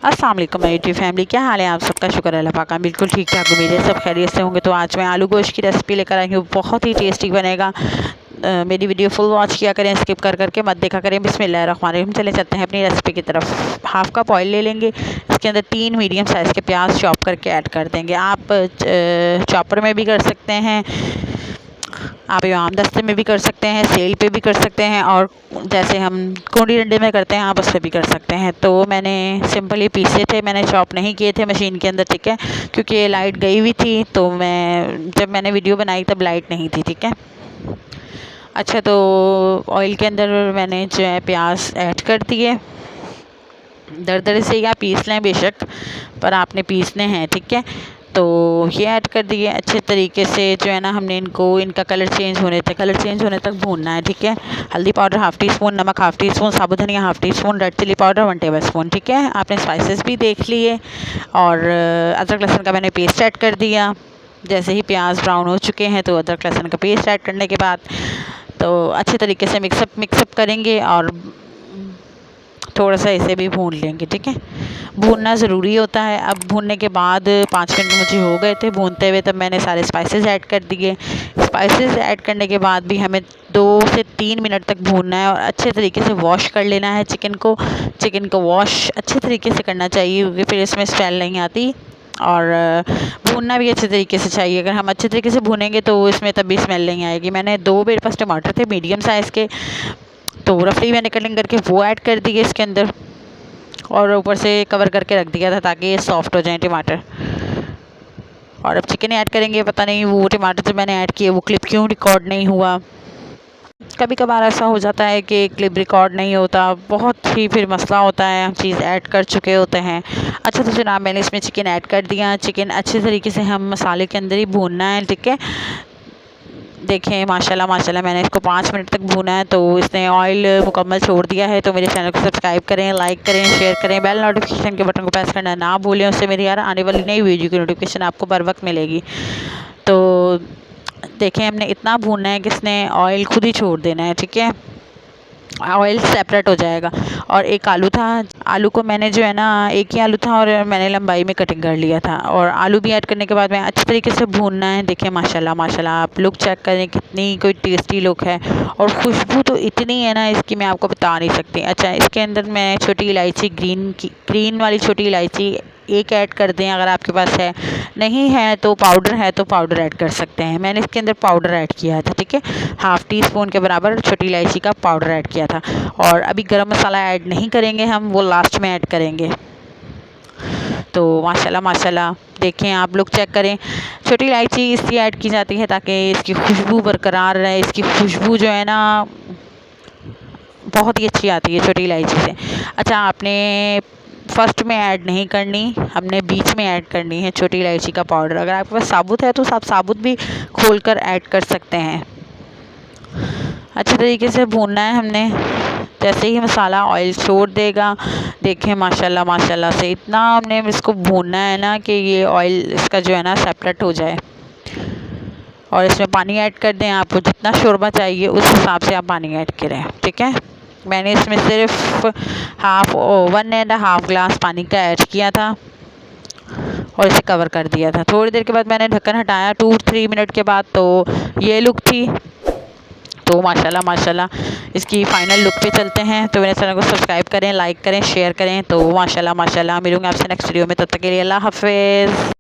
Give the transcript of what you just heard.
अस्सलाम वालेकुम मेरी यूट्यूब फैमिली, क्या हाल है आप सबका? शुक्र है अल्लाह पाक का, बिल्कुल ठीक ठाक उम्मीद है सब खैरियत से होंगे। तो आज मैं आलू गोश्त की रेसिपी लेकर आई हूँ, बहुत ही टेस्टी बनेगा। मेरी वीडियो फुल वॉच किया करें, स्किप कर करके मत देखा करें। बिस्मिल्लाहिर्रहमानिर्रहीम। चले चलते हैं अपनी रेसिपी की तरफ। हाफ़ कप ऑयल ले लेंगे, इसके अंदर 3 मीडियम साइज़ के प्याज चॉप करके ऐड कर देंगे। आप चॉपर में भी कर सकते हैं, आप आम दस्ते में भी कर सकते हैं, सेल पे भी कर सकते हैं, और जैसे हम कुंडी डंडे में करते हैं आप उस पर भी कर सकते हैं। तो मैंने सिंपली पीसे थे, मैंने चॉप नहीं किए थे मशीन के अंदर, ठीक है, क्योंकि लाइट गई हुई थी। तो जब मैंने वीडियो बनाई तब लाइट नहीं थी, ठीक है। अच्छा, तो ऑयल के अंदर मैंने जो है प्याज ऐड कर दिए। दरदरे से या पीस लें बेशक, पर आपने पीसने हैं, ठीक है। तो ये ऐड कर दिए अच्छे तरीके से। जो है ना, हमने इनका कलर चेंज होने तक भूनना है, ठीक है। हल्दी पाउडर हाफ़ टी स्पून, नमक हाफ़ टी स्पून, साबुत धनिया half teaspoon, red chilli powder 1 tablespoon, ठीक है। आपने स्पाइसेस भी देख लिए। और अदरक लहसुन का मैंने पेस्ट ऐड कर दिया। जैसे ही प्याज ब्राउन हो चुके हैं तो अदरक लहसुन का पेस्ट ऐड करने के बाद तो अच्छे तरीके से मिक्सअप करेंगे और थोड़ा सा इसे भी भून लेंगे, ठीक है। भूनना ज़रूरी होता है। अब भूनने के बाद 5 मिनट मुझे हो गए थे भूनते हुए, तब मैंने सारे स्पाइसेस ऐड कर दिए। स्पाइसेस ऐड करने के बाद भी हमें 2 से 3 मिनट तक भूनना है और अच्छे तरीके से वॉश कर लेना है चिकन को वॉश अच्छे तरीके से करना चाहिए, क्योंकि फिर इसमें स्मेल नहीं आती। और भूनना भी अच्छे तरीके से चाहिए। अगर हम अच्छे तरीके से भूनेंगे तो इसमें तभी स्मेल नहीं आएगी। मैंने 2 मेरे पास टमाटर थे मीडियम साइज़ के, तो रफली मैंने कटिंग करके वो ऐड कर दिए इसके अंदर, और ऊपर से कवर करके रख दिया था ताकि ये सॉफ्ट हो जाए टमाटर। और अब चिकन ऐड करेंगे। पता नहीं वो टमाटर जो मैंने ऐड किए वो क्लिप क्यों रिकॉर्ड नहीं हुआ। कभी कभार ऐसा हो जाता है कि क्लिप रिकॉर्ड नहीं होता, बहुत ही फिर मसला होता है, हम चीज़ ऐड कर चुके होते हैं। अच्छा, तो जनाब मैंने इसमें चिकन ऐड कर दिया। चिकन अच्छे तरीके से हम मसाले के अंदर ही भूनना है, ठीक है। देखें माशाल्लाह मैंने इसको 5 मिनट तक भूना है, तो इसने ऑयल मुकम्मल छोड़ दिया है। तो मेरे चैनल को सब्सक्राइब करें, लाइक करें, शेयर करें, बेल नोटिफिकेशन के बटन को प्रेस करना ना भूलें, उससे मेरी यार आने वाली नई वीडियो की नोटिफिकेशन आपको बर वक्त मिलेगी। तो देखें, हमने इतना भूनना है कि इसने ऑयल खुद ही छोड़ देना है, ठीक है। ऑयल सेपरेट हो जाएगा। और एक आलू था, आलू को मैंने जो है ना, एक ही आलू था और मैंने लंबाई में कटिंग कर लिया था। और आलू भी ऐड करने के बाद मैं अच्छे तरीके से भूनना है। देखिए माशाल्लाह आप लुक चेक करें, कितनी कोई टेस्टी लुक है, और खुशबू तो इतनी है ना इसकी, मैं आपको बता नहीं सकती। अच्छा, इसके अंदर मैं छोटी इलायची ग्रीन वाली छोटी इलायची एक ऐड कर दें अगर आपके पास है, नहीं है तो पाउडर ऐड कर सकते हैं। मैंने इसके अंदर पाउडर ऐड किया था, ठीक है। हाफ़ टी स्पून के बराबर छोटी इलायची का पाउडर ऐड किया था। और अभी गरम मसाला ऐड नहीं करेंगे हम, वो लास्ट में ऐड करेंगे। तो माशाल्लाह देखें, आप लोग चेक करें। छोटी इलायची इसलिए ऐड की जाती है ताकि इसकी खुशबू बरकरार रहे। इसकी खुशबू जो है ना बहुत ही अच्छी आती है छोटी इलायची से। अच्छा, आपने फर्स्ट में ऐड नहीं करनी, हमने बीच में ऐड करनी है छोटी इलायची का पाउडर। अगर आपके पास साबुत है तो आप साबुत भी खोलकर ऐड कर सकते हैं। अच्छे तरीके से भूनना है हमने। जैसे ही मसाला ऑयल छोड़ देगा, देखें माशाल्लाह से इतना हमने इसको भूनना है ना कि ये ऑयल इसका जो है ना सेपरेट हो जाए। और इसमें पानी ऐड कर दें, आपको जितना शोरबा चाहिए उस हिसाब से आप पानी ऐड करें, ठीक है। मैंने इसमें सिर्फ 1.5 ग्लास पानी का ऐड किया था और इसे कवर कर दिया था। थोड़ी देर के बाद मैंने ढक्कन हटाया 2-3 मिनट के बाद, तो ये लुक थी। तो माशाल्लाह इसकी फ़ाइनल लुक पे चलते हैं। तो मेरे चैनल को सब्सक्राइब करें, लाइक करें, शेयर करें। तो माशाल्लाह मिलूँगी आपसे नेक्स्ट वीडियो में, तब तक के लिए अल्लाह हाफ़िज़।